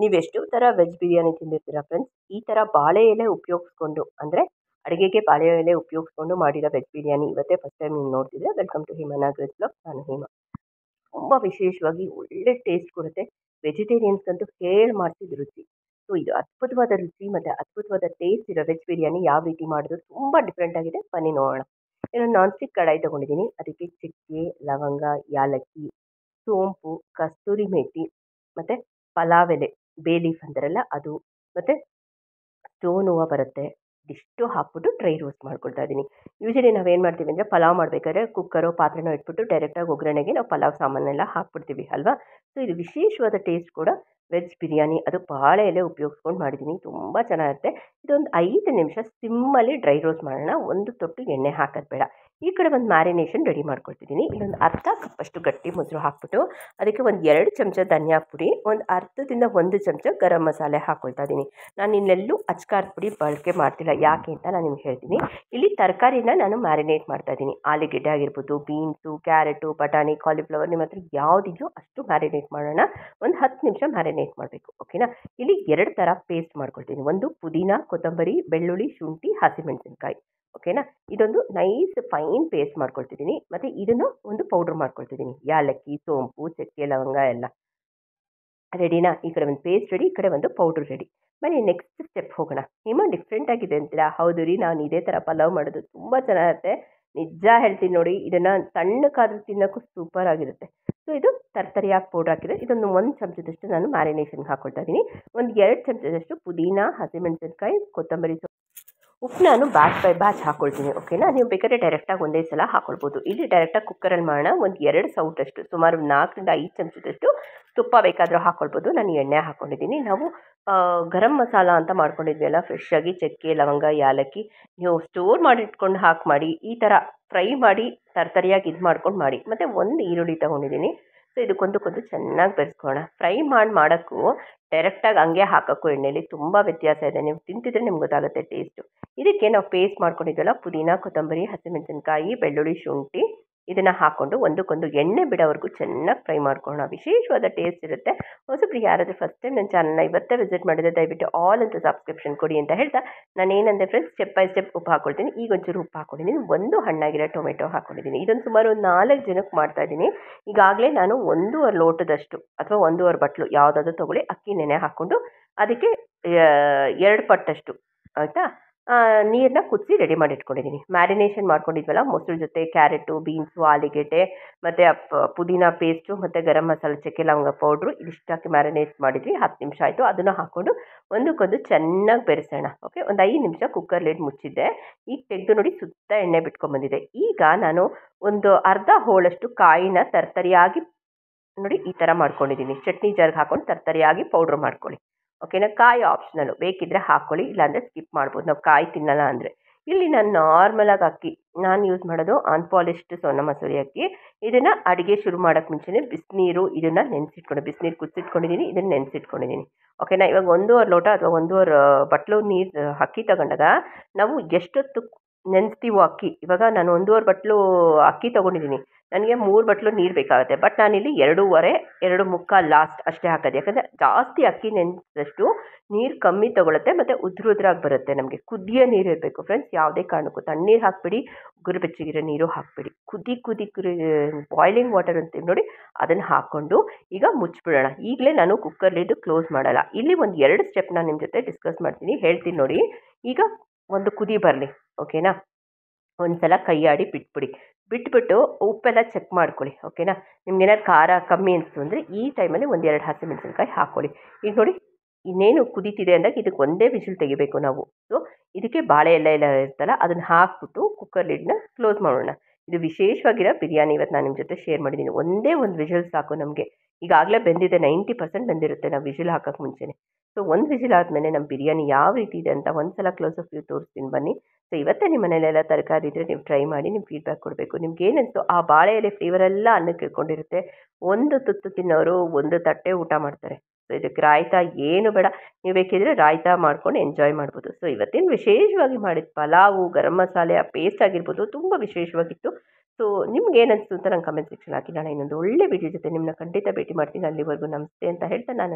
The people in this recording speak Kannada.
ನೀವೆಷ್ಟು ಥರ ವೆಜ್ ಬಿರಿಯಾನಿ ತಿಂದಿರ್ತೀರಾ ಫ್ರೆಂಡ್ಸ್? ಈ ಥರ ಬಾಳೆ ಎಲೆ ಉಪಯೋಗಿಸ್ಕೊಂಡು ಅಂದರೆ ಅಡುಗೆಗೆ ಬಾಳೆ ಎಲೆ ಉಪಯೋಗಿಸ್ಕೊಂಡು ಮಾಡಿರೋ ವೆಜ್ ಬಿರಿಯಾನಿ ಇವತ್ತೇ ಫಸ್ಟ್ ಟೈಮ್ ನೀವು ನೋಡ್ತಿದ್ರೆ ವೆಲ್ಕಮ್ ಟು ಹೇಮನಾಗೇಶ್ ಬ್ಲಾಗ್. ನಾನು ಹೇಮ. ತುಂಬ ವಿಶೇಷವಾಗಿ ಒಳ್ಳೆ ಟೇಸ್ಟ್ ಕೊಡುತ್ತೆ. ವೆಜಿಟೇರಿಯನ್ಸ್ಗಂತೂ ಹೇಳಿ ಮಾಡ್ತಿದ್ದು ರುಚಿ. ಸೊ ಇದು ಅದ್ಭುತವಾದ ರುಚಿ ಮತ್ತು ಅದ್ಭುತವಾದ ಟೇಸ್ಟ್ ಇರೋ ವೆಜ್ ಬಿರಿಯಾನಿ ಯಾವ ರೀತಿ ಮಾಡೋದು ತುಂಬ ಡಿಫ್ರೆಂಟ್ ಆಗಿದೆ, ಬನ್ನಿ ನೋಡೋಣ. ನಾನು ನಾನ್ ಸ್ಟಿಕ್ ಕಡಾಯಿ ತೊಗೊಂಡಿದ್ದೀನಿ. ಅದಕ್ಕೆ ಚಕ್ಕೆ, ಲವಂಗ, ಯಾಲಕ್ಕಿ, ಸೋಂಪು, ಕಸ್ತೂರಿ ಮೇಥಿ ಮತ್ತು ಪಲಾವ್ ಎಲೆ, ಬೇ ಲೀಫ್ ಅಂತಾರಲ್ಲ ಅದು, ಮತ್ತು ಸ್ಟೋನ್ ಹೂವು ಬರುತ್ತೆ. ಇದಿಷ್ಟು ಹಾಕ್ಬಿಟ್ಟು ಡ್ರೈ ರೋಸ್ಟ್ ಮಾಡ್ಕೊಳ್ತಾ ಇದ್ದೀನಿ. ಯೂಶಲಿ ನಾವೇನು ಮಾಡ್ತೀವಿ ಅಂದರೆ ಪಲಾವ್ ಮಾಡಬೇಕಾದ್ರೆ ಕುಕ್ಕರೋ ಪಾತ್ರೆನೋ ಇಟ್ಬಿಟ್ಟು ಡೈರೆಕ್ಟಾಗಿ ಒಗ್ಗರಣೆಗೆ ನಾವು ಪಲಾವ್ ಸಾಮಾನೆಲ್ಲ ಹಾಕ್ಬಿಡ್ತೀವಿ ಅಲ್ವಾ. ಸೊ ಇದು ವಿಶೇಷವಾದ ಟೇಸ್ಟ್ ಕೂಡ ವೆಜ್ ಬಿರಿಯಾನಿ, ಅದು ಬಾಳೆ ಎಲೆ ಉಪಯೋಗಿಸ್ಕೊಂಡು ಮಾಡಿದ್ದೀನಿ. ತುಂಬ ಚೆನ್ನಾಗಿರುತ್ತೆ. ಇದೊಂದು 5 ನಿಮಿಷ ಸಿಮ್ಮಲ್ಲಿ ಡ್ರೈ ರೋಸ್ಟ್ ಮಾಡೋಣ. ಒಂದು ತೊಟ್ಟು ಎಣ್ಣೆ ಹಾಕೋದು ಬೇಡ. ಈ ಕಡೆ ಒಂದು ಮ್ಯಾರಿನೇಷನ್ ರೆಡಿ ಮಾಡ್ಕೊಳ್ತಿದ್ದೀನಿ. ಇಲ್ಲೊಂದು ಅರ್ಧ ಕಪ್ಪಷ್ಟು ಗಟ್ಟಿ ಮೊಸರು ಹಾಕ್ಬಿಟ್ಟು ಅದಕ್ಕೆ ಒಂದು 2 ಚಮಚ ಧನಿಯಾ ಪುಡಿ, ಒಂದು ಅರ್ಧದಿಂದ 1 ಚಮಚ ಗರಂ ಮಸಾಲೆ ಹಾಕ್ಕೊಳ್ತಾ ಇದ್ದೀನಿ. ನಾನು ಇನ್ನೆಲ್ಲೂ ಅಚ್ಕಾರದ ಪುಡಿ ಬಳಕೆ ಮಾಡ್ತಿಲ್ಲ. ಯಾಕೆ ಅಂತ ನಾನು ನಿಮ್ಗೆ ಹೇಳ್ತೀನಿ. ಇಲ್ಲಿ ತರಕಾರಿನ ನಾನು ಮ್ಯಾರಿನೇಟ್ ಮಾಡ್ತಾ ಇದ್ದೀನಿ. ಆಲೂಗೆಡ್ಡೆ ಆಗಿರ್ಬೋದು, ಬೀನ್ಸು, ಕ್ಯಾರೆಟು, ಬಟಾಣಿ, ಕಾಲಿಫ್ಲವರ್, ನಿಮ್ಮ ಹತ್ರ ಯಾವುದಿದೆಯೋ ಅಷ್ಟು ಮ್ಯಾರಿನೇಟ್ ಮಾಡೋಣ. ಒಂದು 10 ನಿಮಿಷ ಮ್ಯಾರಿನೇಟ್ ಮಾಡಬೇಕು, ಓಕೆನಾ. ಇಲ್ಲಿ 2 ಥರ ಪೇಸ್ಟ್ ಮಾಡ್ಕೊಳ್ತೀನಿ. ಒಂದು ಪುದೀನ, ಕೊತ್ತಂಬರಿ, ಬೆಳ್ಳುಳ್ಳಿ, ಶುಂಠಿ, ಹಸಿಮೆಣಸಿನ್ಕಾಯಿ, ಓಕೆನಾ. ಇದೊಂದು ನೈಸ್ ಫೈನ್ ಪೇಸ್ಟ್ ಮಾಡ್ಕೊಳ್ತಿದ್ದೀನಿ. ಮತ್ತು ಇದನ್ನು ಒಂದು ಪೌಡ್ರ್ ಮಾಡ್ಕೊಳ್ತಿದ್ದೀನಿ. ಯಾಲಕ್ಕಿ, ಸೋಂಪು, ಚಕ್ಕೆ, ಲವಂಗ ಎಲ್ಲ ರೆಡಿನಾ. ಈ ಕಡೆ ಒಂದು ಪೇಸ್ಟ್ ರೆಡಿ, ಈ ಕಡೆ ಒಂದು ಪೌಡ್ರ್ ರೆಡಿ. ಬನ್ನಿ ನೆಕ್ಸ್ಟ್ ಸ್ಟೆಪ್ ಹೋಗೋಣ. ನಿಮ್ಮ ಡಿಫ್ರೆಂಟ್ ಆಗಿದೆ ಅಂತೀರಾ? ಹೌದು ರೀ, ನಾನು ಇದೇ ಥರ ಪಲಾವ್ ಮಾಡೋದು ತುಂಬ ಚೆನ್ನಾಗಿರುತ್ತೆ. ನಿಜ ಹೇಳ್ತೀನಿ ನೋಡಿ, ಇದನ್ನು ಸಣ್ಣಕ್ಕಾದ್ರೂ ತಿನ್ನೋಕ್ಕೂ ಸೂಪರ್ ಆಗಿರುತ್ತೆ. ಸೊ ಇದು ತರ್ತರಿಯಾಗಿ ಪೌಡ್ರ್ ಹಾಕಿದೆ. ಇದೊಂದು 1 ಚಮಚದಷ್ಟು ನಾನು ಮ್ಯಾರಿನೇಷನ್ಗೆ ಹಾಕ್ಕೊಳ್ತಾ ಇದ್ದೀನಿ. ಒಂದು 2 ಚಮಚದಷ್ಟು ಪುದೀನ, ಹಸಿಮೆಣಸಿನ್ಕಾಯಿ, ಕೊತ್ತಂಬರಿ ಸೊಪ್ಪು, ಉಪ್ಪು ನಾನು ಬ್ಯಾಚ್ ಬೈ ಬ್ಯಾಚ್ ಹಾಕ್ಕೊಳ್ತೀನಿ, ಓಕೆನಾ. ನೀವು ಬೇಕಾದ್ರೆ ಡೈರೆಕ್ಟಾಗಿ ಒಂದೇ ಸಲ ಹಾಕ್ಕೊಳ್ಬೋದು. ಇಲ್ಲಿ ಡೈರೆಕ್ಟಾಗಿ ಕುಕ್ಕರಲ್ಲಿ ಮಾಡೋಣ. ಒಂದು 2 ಸೌಟಷ್ಟು, ಸುಮಾರು 4 ರಿಂದ 5 ಚಮಚದಷ್ಟು ತುಪ್ಪ ಬೇಕಾದರೂ ಹಾಕ್ಕೊಳ್ಬೋದು. ನಾನು ಎಣ್ಣೆ ಹಾಕ್ಕೊಂಡಿದ್ದೀನಿ. ನಾವು ಗರಂ ಮಸಾಲ ಅಂತ ಮಾಡ್ಕೊಂಡಿದ್ವಲ್ಲ ಫ್ರೆಶ್ಶಾಗಿ, ಚಕ್ಕೆ, ಲವಂಗ, ಯಾಲಕ್ಕಿ, ನೀವು ಸ್ಟೋರ್ ಮಾಡಿ ಇಟ್ಕೊಂಡು ಹಾಕಿ ಮಾಡಿ, ಈ ಥರ ಫ್ರೈ ಮಾಡಿ ತರ್ತರಿಯಾಗಿ ಇದು ಮಾಡ್ಕೊಂಡು ಮಾಡಿ. ಮತ್ತು ಒಂದು ಈರುಳ್ಳಿ ತೊಗೊಂಡಿದ್ದೀನಿ. ಸೊ ಇದಕ್ಕೊಂದಕ್ಕೊಂದು ಚೆನ್ನಾಗಿ ಬೆರೆಸ್ಕೊಳ್ಳೋಣ. ಫ್ರೈ ಮಾಡೋಕ್ಕೂ ಡೈರೆಕ್ಟಾಗಿ ಹಂಗೆ ಹಾಕೋಕ್ಕೂ ಎಣ್ಣೆಲಿ ತುಂಬ ವ್ಯತ್ಯಾಸ ಇದೆ. ನೀವು ತಿಂತಿದ್ರೆ ನಿಮ್ಗೆ ಗೊತ್ತಾಗುತ್ತೆ ಟೇಸ್ಟು. ಇದಕ್ಕೆ ನಾವು ಪೇಸ್ಟ್ ಮಾಡ್ಕೊಂಡಿದ್ವಲ್ಲ ಪುದೀನ, ಕೊತ್ತಂಬರಿ, ಹಸಿಮೆಣಸಿನ್ಕಾಯಿ, ಬೆಳ್ಳುಳ್ಳಿ, ಶುಂಠಿ, ಇದನ್ನು ಹಾಕ್ಕೊಂಡು ಒಂದಕ್ಕೊಂದು ಎಣ್ಣೆ ಬಿಡೋವರೆಗೂ ಚೆನ್ನಾಗಿ ಫ್ರೈ ಮಾಡ್ಕೊಳ್ಳೋಣ. ವಿಶೇಷವಾದ ಟೇಸ್ಟ್ ಇರುತ್ತೆ. ಹೊಸಬ್ರು ಯಾರಾದರೂ ಫಸ್ಟ್ ಟೈಮ್ ನನ್ನ ಚಾನಲ್ನ ಇವತ್ತೇ ವಿಸಿಟ್ ಮಾಡಿದರೆ ದಯವಿಟ್ಟು ಆಲ್ ಅಂತ ಸಬ್ಸ್ಕ್ರಿಪ್ಷನ್ ಕೊಡಿ ಅಂತ ಹೇಳ್ತಾ, ನಾನು ಏನಂದರೆ ಫ್ರೆಂಡ್ಸ್ ಸ್ಟೆಪ್ ಬೈ ಸ್ಟೆಪ್ ಉಪ್ಪು ಹಾಕ್ಕೊಳ್ತೀನಿ. ಈಗ ಒಂಚೂರು ಉಪ್ಪು ಹಾಕ್ಕೊಂಡಿದ್ದೀನಿ. ಒಂದು ಹಣ್ಣಾಗಿರೋ ಟೊಮೆಟೊ ಹಾಕ್ಕೊಂಡಿದ್ದೀನಿ. ಇದೊಂದು ಸುಮಾರು 4 ಜನಕ್ಕೆ ಮಾಡ್ತಾಯಿದ್ದೀನಿ. ಈಗಾಗಲೇ ನಾನು 1.5 ಲೋಟದಷ್ಟು ಅಥವಾ 1.5 ಬಟ್ಲು ಯಾವುದಾದ್ರೂ ತೊಗೊಳ್ಳಿ ಅಕ್ಕಿ ನೆನೆ ಹಾಕ್ಕೊಂಡು ಅದಕ್ಕೆ 2 ಪಟ್ಟಷ್ಟು ಆಯಿತಾ ನೀರನ್ನ ಕುದಿಸಿ ರೆಡಿ ಮಾಡಿ ಇಟ್ಕೊಂಡಿದ್ದೀನಿ. ಮ್ಯಾರಿನೇಷನ್ ಮಾಡ್ಕೊಂಡಿದ್ವಲ್ಲ ಮೊಸರು ಜೊತೆ ಕ್ಯಾರೆಟು, ಬೀನ್ಸು, ಆಲೂಗೆಡ್ಡೆ ಮತ್ತು ಪುದೀನ ಪೇಸ್ಟು ಮತ್ತು ಗರಂ ಮಸಾಲೆ, ಚಕ್ಕೆ, ಲವಂಗ ಪೌಡ್ರು ಇದಿಷ್ಟು ಹಾಕಿ ಮ್ಯಾರಿನೇಟ್ ಮಾಡಿದ್ವಿ. 10 ನಿಮಿಷ ಆಯಿತು. ಅದನ್ನು ಹಾಕ್ಕೊಂಡು ಒಂದಕ್ಕೊಂದು ಚೆನ್ನಾಗಿ ಬೆರೆಸೋಣ, ಓಕೆ. ಒಂದು 5 ನಿಮಿಷ ಕುಕ್ಕರ್ ಲಿಡ್ ಮುಚ್ಚಿದ್ದೆ. ಈಗ ತೆಗೆದು ನೋಡಿ ಸುತ್ತ ಎಣ್ಣೆ ಬಿಟ್ಕೊಂಡ್ಬಂದಿದೆ. ಈಗ ನಾನು ಒಂದು ಅರ್ಧ ಹೋಳಷ್ಟು ಕಾಯಿನ ತರ್ತರಿಯಾಗಿ ನೋಡಿ ಈ ಥರ ಮಾಡ್ಕೊಂಡಿದ್ದೀನಿ. ಚಟ್ನಿ ಜಾರ್ಗೆ ಹಾಕ್ಕೊಂಡು ತರ್ತರಿಯಾಗಿ ಪೌಡ್ರ್ ಮಾಡ್ಕೊಳ್ಳಿ, ಓಕೆನಾ. ಕಾಯಿ ಆಪ್ಷನಲ್ಲು, ಬೇಕಿದ್ದರೆ ಹಾಕ್ಕೊಳ್ಳಿ, ಇಲ್ಲಾಂದರೆ ಸ್ಕಿಪ್ ಮಾಡ್ಬೋದು. ನಾವು ಕಾಯಿ ತಿನ್ನಲ್ಲ ಅಂದರೆ. ಇಲ್ಲಿ ನಾನು ನಾರ್ಮಲಾಗಿ ಅಕ್ಕಿ ನಾನು ಯೂಸ್ ಮಾಡೋದು ಅನ್ಪಾಲಿಶ್ಡ್ ಸೋನಾ ಮಸೂರಿ ಅಕ್ಕಿ. ಇದನ್ನು ಅಡುಗೆ ಶುರು ಮಾಡೋಕ್ಕೆ ಮುಂಚೆನೇ ಬಿಸಿನೀರು ಇದನ್ನು ನೆನೆಸಿಟ್ಕೊಂಡು, ಬಿಸಿನೀರು ಕುದಿಸಿಟ್ಕೊಂಡಿದ್ದೀನಿ, ಇದನ್ನು ನೆನೆಸಿಟ್ಕೊಂಡಿದ್ದೀನಿ, ಓಕೆನಾ. ಇವಾಗ 1.5 ಲೋಟ ಅಥವಾ 1.5 ಬಟ್ಲು ನೀರು ಅಕ್ಕಿ ತಗೊಂಡಾಗ ನಾವು ಎಷ್ಟೊತ್ತು ನೆನೆಸ್ತೀವೋ ಅಕ್ಕಿ, ಇವಾಗ ನಾನು 1.5 ಬಟ್ಲು ಅಕ್ಕಿ ತೊಗೊಂಡಿದ್ದೀನಿ, ನನಗೆ 3 ಬಟ್ಲು ನೀರು ಬೇಕಾಗುತ್ತೆ. ಬಟ್ ನಾನಿಲ್ಲಿ 2.5, 2.25 ಲಾಸ್ಟ್ ಅಷ್ಟೇ ಹಾಕೋದು. ಯಾಕಂದರೆ ಜಾಸ್ತಿ ಅಕ್ಕಿ ನೆನೆಸಿದಷ್ಟು ನೀರು ಕಮ್ಮಿ ತೊಗೊಳುತ್ತೆ ಮತ್ತು ಉದ್ರಾಗಿ ಬರುತ್ತೆ. ನಮಗೆ ಕುದಿಯೋ ನೀರು ಇರಬೇಕು ಫ್ರೆಂಡ್ಸ್. ಯಾವುದೇ ಕಾರಣಕ್ಕೂ ತಣ್ಣೀರು ಹಾಕಬೇಡಿ, ಉಗುರು ಬೆಚ್ಚಗಿರೋ ನೀರು ಹಾಕಬೇಡಿ. ಕುದಿ ಬಾಯ್ಲಿಂಗ್ ವಾಟರ್ ಅಂತೀವಿ ನೋಡಿ, ಅದನ್ನು ಹಾಕ್ಕೊಂಡು ಈಗ ಮುಚ್ಚಿಬಿಡೋಣ. ಈಗಲೇ ನಾನು ಕುಕ್ಕರ್ ಲಿಡ್ ಕ್ಲೋಸ್ ಮಾಡಲ್ಲ. ಇಲ್ಲಿ ಒಂದು 2 ಸ್ಟೆಪ್ ನಾನು ನಿಮ್ಮ ಜೊತೆ ಡಿಸ್ಕಸ್ ಮಾಡ್ತೀನಿ, ಹೇಳ್ತೀನಿ ನೋಡಿ. ಈಗ ಒಂದು ಕುದಿ ಬರಲಿ, ಓಕೆನಾ. ಒಂದು ಸಲ ಕೈ ಆಡಿ ಬಿಟ್ಬಿಟ್ಟು ಉಪ್ಪೆಲ್ಲ ಚೆಕ್ ಮಾಡ್ಕೊಳ್ಳಿ, ಓಕೆನಾ. ನಿಮ್ಗೇನಾದ್ರು ಖಾರ ಕಮ್ಮಿ ಅನಿಸ್ತು ಅಂದರೆ ಈ ಟೈಮಲ್ಲಿ 1-2 ಹಸಿಮೆಣಸಿನ್ಕಾಯಿ ಹಾಕ್ಕೊಳ್ಳಿ. ಈಗ ನೋಡಿ ಇನ್ನೇನು ಕುದೀತಿದೆ ಅಂದಾಗ ಇದಕ್ಕೆ ಒಂದೇ ವಿಷಲ್ ತೆಗಿಬೇಕು ನಾವು. ಸೊ ಇದಕ್ಕೆ ಬಾಳೆ ಎಲೆ ಎಲ್ಲ ಇರ್ತಲ್ಲ ಅದನ್ನು ಹಾಕ್ಬಿಟ್ಟು ಕುಕ್ಕರ್ ಲಿಡ್ನ ಕ್ಲೋಸ್ ಮಾಡೋಣ. ಇದು ವಿಶೇಷವಾಗಿರೋ ಬಿರಿಯಾನಿ ಇವತ್ತು ನಾನು ನಿಮ್ಮ ಜೊತೆ ಶೇರ್ ಮಾಡಿದ್ದೀನಿ. ಒಂದೇ ಒಂದು ವಿಷಲ್ ಸಾಕು ನಮಗೆ. ಈಗಾಗಲೇ ಬೆಂದಿದೆ, 90% ಬೆಂದಿರುತ್ತೆ ನಾವು ವಿಷಲ್ ಹಾಕೋಕ್ಕೆ ಮುಂಚೆನೇ. ಸೊ ಒಂದು ವಿಷಲ್ ಆದಮೇಲೆ ನಮ್ಮ ಬಿರಿಯಾನಿ ಯಾವ ರೀತಿ ಇದೆ ಅಂತ ಒಂದು ಸಲ ಕ್ಲೋಸ್ ಅಪ್ ವ್ಯೂ ತೋರಿಸ್ತೀನಿ ಬನ್ನಿ. ಸೊ ಇವತ್ತೇ ನಿಮ್ಮ ಮನೇಲೆಲ್ಲ ತರಕಾರಿ ಇದ್ದರೆ ನೀವು ಟ್ರೈ ಮಾಡಿ ನಿಮ್ಮ ಫೀಡ್ಬ್ಯಾಕ್ ಕೊಡಬೇಕು. ನಿಮ್ಗೆ ಏನಂತು ಆ ಬಾಳೆ ಎಲೆ ಫ್ಲೇವರೆಲ್ಲ ಅನ್ನಕ್ಕೆ ಇಟ್ಕೊಂಡಿರುತ್ತೆ. ಒಂದು ತುತ್ತು ತಿನ್ನೋರು ಒಂದು ತಟ್ಟೆ ಊಟ ಮಾಡ್ತಾರೆ. ಸೊ ಇದಕ್ಕೆ ರಾಯ್ತ ಏನು ಬೇಡ, ನೀವು ಬೇಕಿದ್ರೆ ರಾಯ್ತ ಮಾಡ್ಕೊಂಡು ಎಂಜಾಯ್ ಮಾಡ್ಬೋದು. ಸೊ ಇವತ್ತಿನ ವಿಶೇಷವಾಗಿ ಮಾಡಿದ ಪಲಾವು, ಗರಂ ಮಸಾಲೆ, ಆ ಪೇಸ್ಟ್ ಆಗಿರ್ಬೋದು ತುಂಬ ವಿಶೇಷವಾಗಿತ್ತು. ಸೊ ನಿಮ್ಗೆ ಏನು ಅನಿಸ್ತು ಅಂತ ನಂಗೆ ಕಮೆಂಟ್ ಸೆಕ್ಷನ್ ಹಾಕಿ. ನಾನು ಇನ್ನೊಂದು ಒಳ್ಳೆ ವಿಡಿಯೋ ಜೊತೆ ನಿಮ್ಮನ್ನ ಖಂಡಿತ ಭೇಟಿ ಮಾಡ್ತೀನಿ. ಅಲ್ಲಿವರೆಗೂ ನಮಸ್ತೆ ಅಂತ ಹೇಳ್ತಾ ನಾನು